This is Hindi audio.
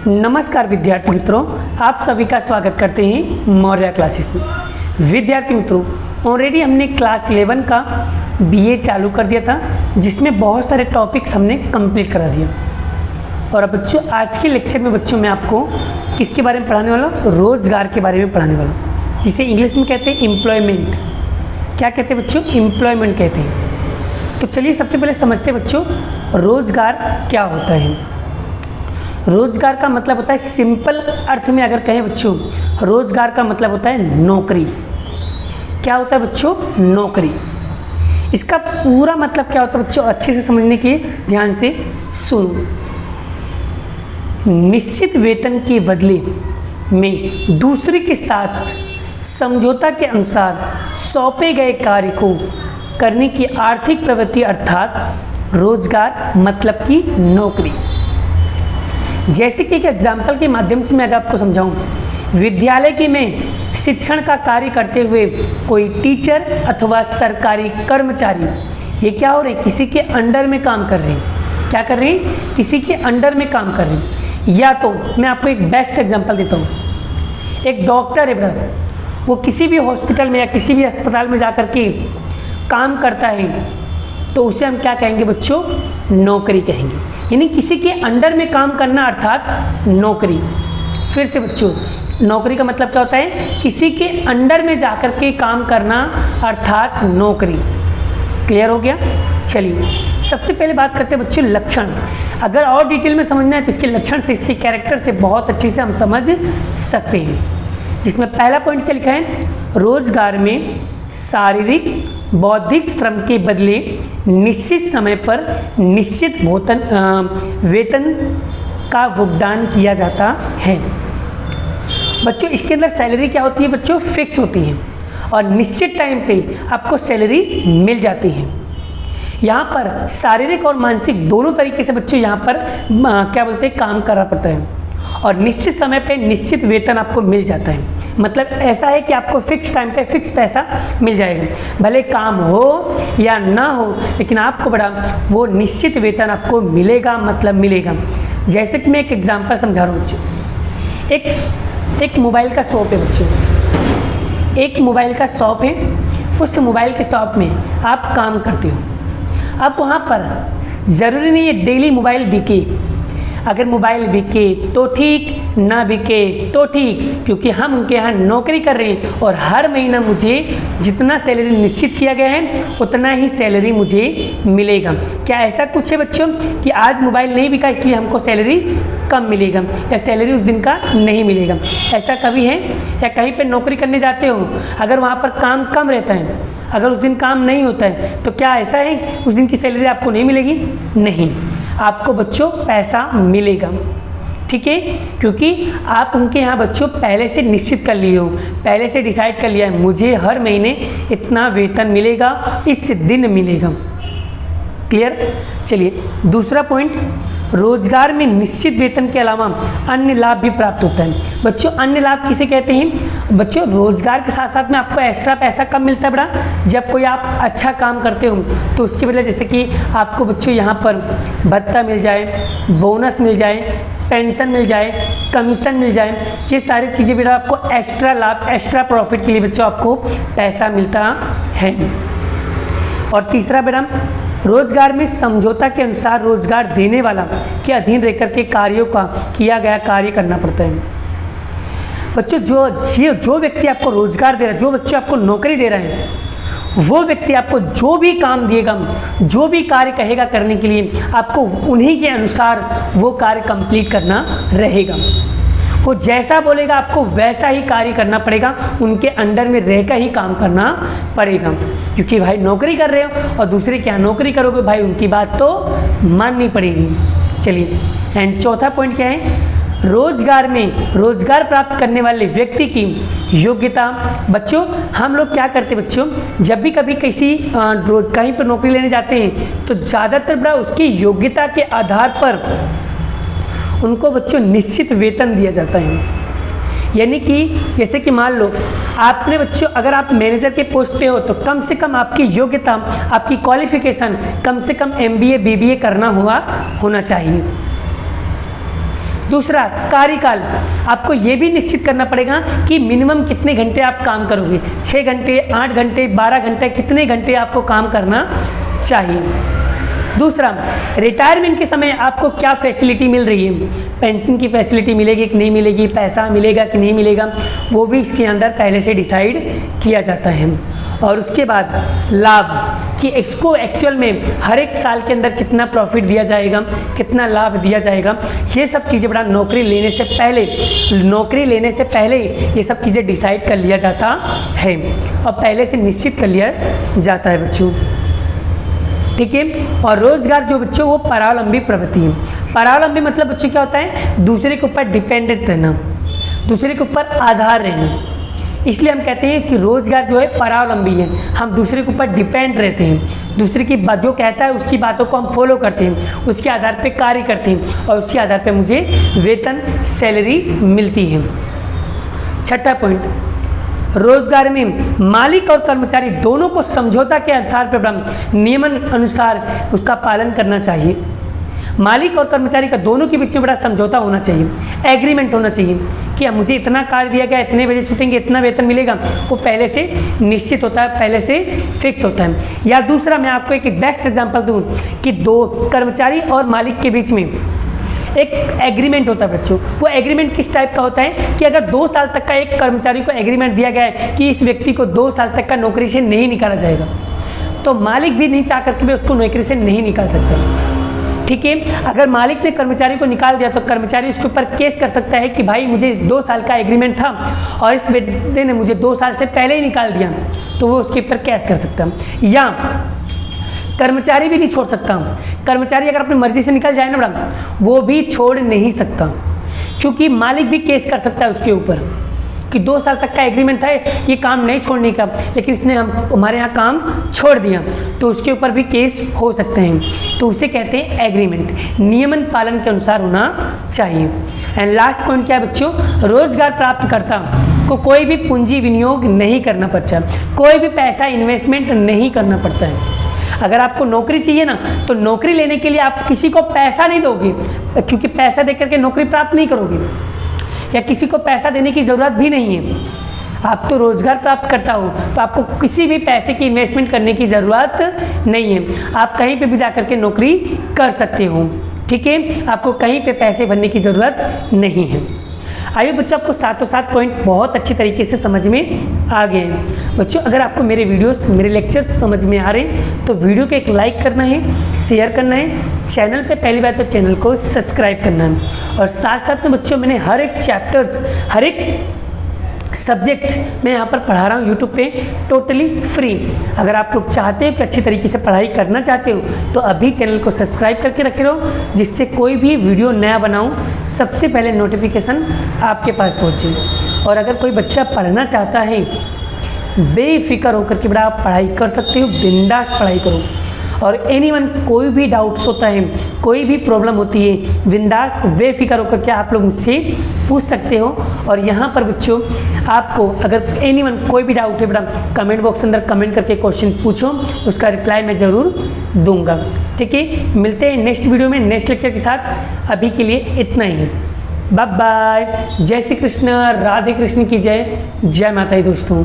नमस्कार विद्यार्थी मित्रों, आप सभी का स्वागत करते हैं मौर्य क्लासेस में। विद्यार्थी मित्रों, ऑलरेडी हमने क्लास 11 का बीए चालू कर दिया था, जिसमें बहुत सारे टॉपिक्स हमने कंप्लीट करा दिया। और अब बच्चों, आज के लेक्चर में बच्चों मैं आपको किसके बारे में पढ़ाने वाला हूँ? रोजगार के बारे में पढ़ाने वाला हूँ, जिसे इंग्लिश में कहते हैं एम्प्लॉयमेंट। क्या कहते हैं बच्चों? एम्प्लॉयमेंट कहते हैं। तो चलिए सबसे पहले समझते हैं बच्चों, रोजगार क्या होता है। रोजगार का मतलब होता है, सिंपल अर्थ में अगर कहें बच्चों, रोजगार का मतलब होता है नौकरी। क्या होता है बच्चों? नौकरी। इसका पूरा मतलब क्या होता है बच्चों? अच्छे से समझने के लिए ध्यान से सुनो। निश्चित वेतन के बदले में दूसरे के साथ समझौता के अनुसार सौंपे गए कार्य को करने की आर्थिक प्रवृत्ति अर्थात रोजगार मतलब की नौकरी। जैसे कि एक एग्जाम्पल के माध्यम से मैं अगर आपको समझाऊं, विद्यालय के में शिक्षण का कार्य करते हुए कोई टीचर अथवा सरकारी कर्मचारी ये क्या हो रहे हैं? किसी के अंडर में काम कर रहे हैं। क्या कर रहे हैं? किसी के अंडर में काम कर रहे हैं। या तो मैं आपको एक बेस्ट एग्जाम्पल देता हूँ। एक डॉक्टर है ब्रदर, वो किसी भी हॉस्पिटल में या किसी भी अस्पताल में जाकर के काम करता है, तो उसे हम क्या कहेंगे बच्चों? नौकरी कहेंगे। यानी किसी के अंडर में काम करना अर्थात नौकरी। फिर से बच्चों, नौकरी का मतलब क्या होता है? किसी के अंडर में जाकर के काम करना अर्थात नौकरी। क्लियर हो गया? चलिए सबसे पहले बात करते हैं बच्चों लक्षण। अगर और डिटेल में समझना है तो इसके लक्षण से, इसके कैरेक्टर से बहुत अच्छे से हम समझ सकते हैं। जिसमें पहला पॉइंट क्या लिखा है? रोजगार में शारीरिक बौद्धिक श्रम के बदले निश्चित समय पर निश्चित वेतन का भुगतान किया जाता है। बच्चों इसके अंदर सैलरी क्या होती है बच्चों? फिक्स होती है और निश्चित टाइम पे आपको सैलरी मिल जाती है। यहाँ पर शारीरिक और मानसिक दोनों तरीके से बच्चों यहाँ पर क्या बोलते हैं, काम करना पड़ता है और निश्चित समय पे निश्चित वेतन आपको मिल जाता है। मतलब ऐसा है कि आपको फिक्स टाइम पे फिक्स पैसा मिल जाएगा, भले काम हो या ना हो, लेकिन आपको बड़ा वो निश्चित वेतन आपको मिलेगा, मतलब मिलेगा। जैसे कि मैं एक एग्जांपल समझा रहा हूँ बच्चों। एक मोबाइल का शॉप है बच्चों, एक मोबाइल का शॉप है। उस मोबाइल के शॉप में आप काम करते हो। अब वहाँ पर ज़रूरी नहीं है डेली मोबाइल बिके। अगर मोबाइल बिके तो ठीक, ना बिके तो ठीक, क्योंकि हम उनके यहाँ नौकरी कर रहे हैं और हर महीना मुझे जितना सैलरी निश्चित किया गया है उतना ही सैलरी मुझे मिलेगा। क्या ऐसा कुछ है बच्चों कि आज मोबाइल नहीं बिका इसलिए हमको सैलरी कम मिलेगा या सैलरी उस दिन का नहीं मिलेगा? ऐसा कभी है? या कहीं पर नौकरी करने जाते हो, अगर वहाँ पर काम कम रहता है, अगर उस दिन काम नहीं होता है, तो क्या ऐसा है उस दिन की सैलरी आपको नहीं मिलेगी? नहीं, आपको बच्चों पैसा मिलेगा। ठीक है, क्योंकि आप उनके यहाँ बच्चों पहले से निश्चित कर लिए हो, पहले से डिसाइड कर लिया है मुझे हर महीने इतना वेतन मिलेगा, इस दिन मिलेगा। क्लियर? चलिए दूसरा पॉइंट, रोजगार में निश्चित वेतन के अलावा अन्य लाभ भी प्राप्त होता है। बच्चों अन्य लाभ किसे कहते हैं? बच्चों रोजगार के साथ साथ में आपको एक्स्ट्रा पैसा कब मिलता है बड़ा? जब कोई आप अच्छा काम करते हो तो उसके बदले जैसे कि आपको बच्चों यहाँ पर भत्ता मिल जाए, बोनस मिल जाए, पेंशन मिल जाए, कमीशन मिल जाए, ये सारी चीज़ें बेटा आपको एक्स्ट्रा लाभ, एक्स्ट्रा प्रॉफिट के लिए बच्चों आपको पैसा मिलता है। और तीसरा बेटा, रोजगार में समझौता के अनुसार रोजगार देने वाला के अधीन रहकर के कार्यों का किया गया कार्य करना पड़ता है। बच्चों जो व्यक्ति आपको रोजगार दे रहा है, जो बच्चे आपको नौकरी दे रहे हैं, वो व्यक्ति आपको जो भी काम देगा, जो भी कार्य कहेगा करने के लिए, आपको उन्हीं के अनुसार वो कार्य कंप्लीट करना रहेगा। वो जैसा बोलेगा आपको वैसा ही कार्य करना पड़ेगा, उनके अंडर में रहकर ही काम करना पड़ेगा। क्योंकि भाई नौकरी कर रहे हो और दूसरे क्या नौकरी करोगे भाई, उनकी बात तो माननी पड़ेगी। चलिए, एंड चौथा पॉइंट क्या है? रोजगार में रोजगार प्राप्त करने वाले व्यक्ति की योग्यता। बच्चों हम लोग क्या करते हैं बच्चों, जब भी कभी कहीं पर नौकरी लेने जाते हैं तो ज़्यादातर बड़ा उसकी योग्यता के आधार पर उनको बच्चों निश्चित वेतन दिया जाता है। यानी कि जैसे कि मान लो आपने बच्चों, अगर आप मैनेजर के पोस्ट पे हो तो कम से कम आपकी योग्यता, आपकी क्वालिफिकेशन कम से कम MBA BBA करना होना चाहिए। दूसरा कार्यकाल, आपको ये भी निश्चित करना पड़ेगा कि मिनिमम कितने घंटे आप काम करोगे, 6 घंटे, 8 घंटे, 12 घंटे, कितने घंटे आपको काम करना चाहिए। दूसरा, रिटायरमेंट के समय आपको क्या फैसिलिटी मिल रही है, पेंशन की फैसिलिटी मिलेगी कि नहीं मिलेगी, पैसा मिलेगा कि नहीं मिलेगा, वो भी इसके अंदर पहले से डिसाइड किया जाता है। और उसके बाद लाभ, कि इसको एक्चुअल में हर एक साल के अंदर कितना प्रॉफिट दिया जाएगा, कितना लाभ दिया जाएगा, ये सब चीज़ें बड़ा नौकरी लेने से पहले ये सब चीज़ें डिसाइड कर लिया जाता है और पहले से निश्चित कर लिया जाता है बच्चों, ठीक है। और रोजगार जो बच्चों वो परावलंबी प्रवृत्ति है। परावलंबी मतलब बच्चों क्या होता है, दूसरे के ऊपर डिपेंडेंट रहना, दूसरे के ऊपर आधार रहना, इसलिए हम कहते हैं कि रोजगार जो है परावलंबी है, हम दूसरे के ऊपर डिपेंड रहते हैं, दूसरे की बात जो कहता है उसकी बातों को हम फॉलो करते हैं, उसके आधार पे कार्य करते हैं और उसके आधार पे मुझे वेतन सैलरी मिलती है। छठा पॉइंट, रोजगार में मालिक और कर्मचारी दोनों को समझौता के अनुसार नियमन अनुसार उसका पालन करना चाहिए। मालिक और कर्मचारी का दोनों के बीच में बड़ा समझौता होना चाहिए, एग्रीमेंट होना चाहिए कि अब मुझे इतना कार्य दिया गया, इतने बजे छूटेंगे, इतना वेतन मिलेगा, वो पहले से निश्चित होता है, पहले से फिक्स होता है। या दूसरा, मैं आपको एक बेस्ट एग्जांपल दूं कि दो कर्मचारी और मालिक के बीच में एक एग्रीमेंट होता है बच्चों। वो एग्रीमेंट किस टाइप का होता है कि अगर 2 साल तक का एक कर्मचारी को एग्रीमेंट दिया गया है कि इस व्यक्ति को 2 साल तक का नौकरी से नहीं निकाला जाएगा, तो मालिक भी नहीं चाह करके भी उसको नौकरी से नहीं निकाल सकता, ठीक है। अगर मालिक ने कर्मचारी को निकाल दिया तो कर्मचारी उसके ऊपर केस कर सकता है कि भाई मुझे 2 साल का एग्रीमेंट था और इस व्यक्ति ने मुझे 2 साल से पहले ही निकाल दिया, तो वो उसके ऊपर केस कर सकता है। या कर्मचारी भी नहीं छोड़ सकता, कर्मचारी अगर अपनी मर्जी से निकल जाए ना मैडम, वो भी छोड़ नहीं सकता, क्योंकि मालिक भी केस कर सकता है उसके ऊपर कि 2 साल तक का एग्रीमेंट था ये काम नहीं छोड़ने का, लेकिन इसने हमारे यहाँ काम छोड़ दिया, तो उसके ऊपर भी केस हो सकते हैं। तो उसे कहते हैं एग्रीमेंट, नियमन पालन के अनुसार होना चाहिए। एंड लास्ट पॉइंट क्या है बच्चों, रोजगार प्राप्तकर्ता को कोई भी पूंजी विनियोग नहीं करना पड़ता, कोई भी पैसा इन्वेस्टमेंट नहीं करना पड़ता है। अगर आपको नौकरी चाहिए ना, तो नौकरी लेने के लिए आप किसी को पैसा नहीं दोगे, क्योंकि पैसा देकर के नौकरी प्राप्त नहीं करोगे, या किसी को पैसा देने की ज़रूरत भी नहीं है। आप तो रोजगार प्राप्त करता हो, तो आपको किसी भी पैसे की इन्वेस्टमेंट करने की ज़रूरत नहीं है, आप कहीं पे भी जाकर के नौकरी कर सकते हो, ठीक है। आपको कहीं पे पैसे भरने की ज़रूरत नहीं है। आइए बच्चों, आपको 7 पॉइंट बहुत अच्छी तरीके से समझ में आ गए हैं। बच्चों, अगर आपको मेरे वीडियोस, मेरे लेक्चर्स समझ में आ रहे हैं तो वीडियो को एक लाइक करना है, शेयर करना है, चैनल पे पहली बार तो चैनल को सब्सक्राइब करना है। और साथ साथ में बच्चों, मैंने हर एक चैप्टर्स, हर एक सब्जेक्ट मैं यहाँ पर पढ़ा रहा हूँ यूट्यूब पे टोटली फ्री। अगर आप लोग चाहते हो कि अच्छी तरीके से पढ़ाई करना चाहते हो तो अभी चैनल को सब्सक्राइब करके रखे रहो, जिससे कोई भी वीडियो नया बनाऊँ सबसे पहले नोटिफिकेशन आपके पास पहुँचे। और अगर कोई बच्चा पढ़ना चाहता है, बेफिक्र होकर के बड़ा आप पढ़ाई कर सकते हो, बिंदास पढ़ाई करो। और एनीवन कोई भी डाउट्स होता है, कोई भी प्रॉब्लम होती है, बिंदास बेफिक्र होकर के आप लोग मुझसे पूछ सकते हो। और यहाँ पर बच्चों, आपको अगर एनीवन कोई भी डाउट है बेटा, कमेंट बॉक्स अंदर कमेंट करके क्वेश्चन पूछो, उसका रिप्लाई मैं ज़रूर दूंगा, ठीक है। मिलते हैं नेक्स्ट वीडियो में नेक्स्ट लेक्चर के साथ। अभी के लिए इतना ही, बाय बाय। जय श्री कृष्ण, राधे कृष्ण की जय, जय माता दी दोस्तों।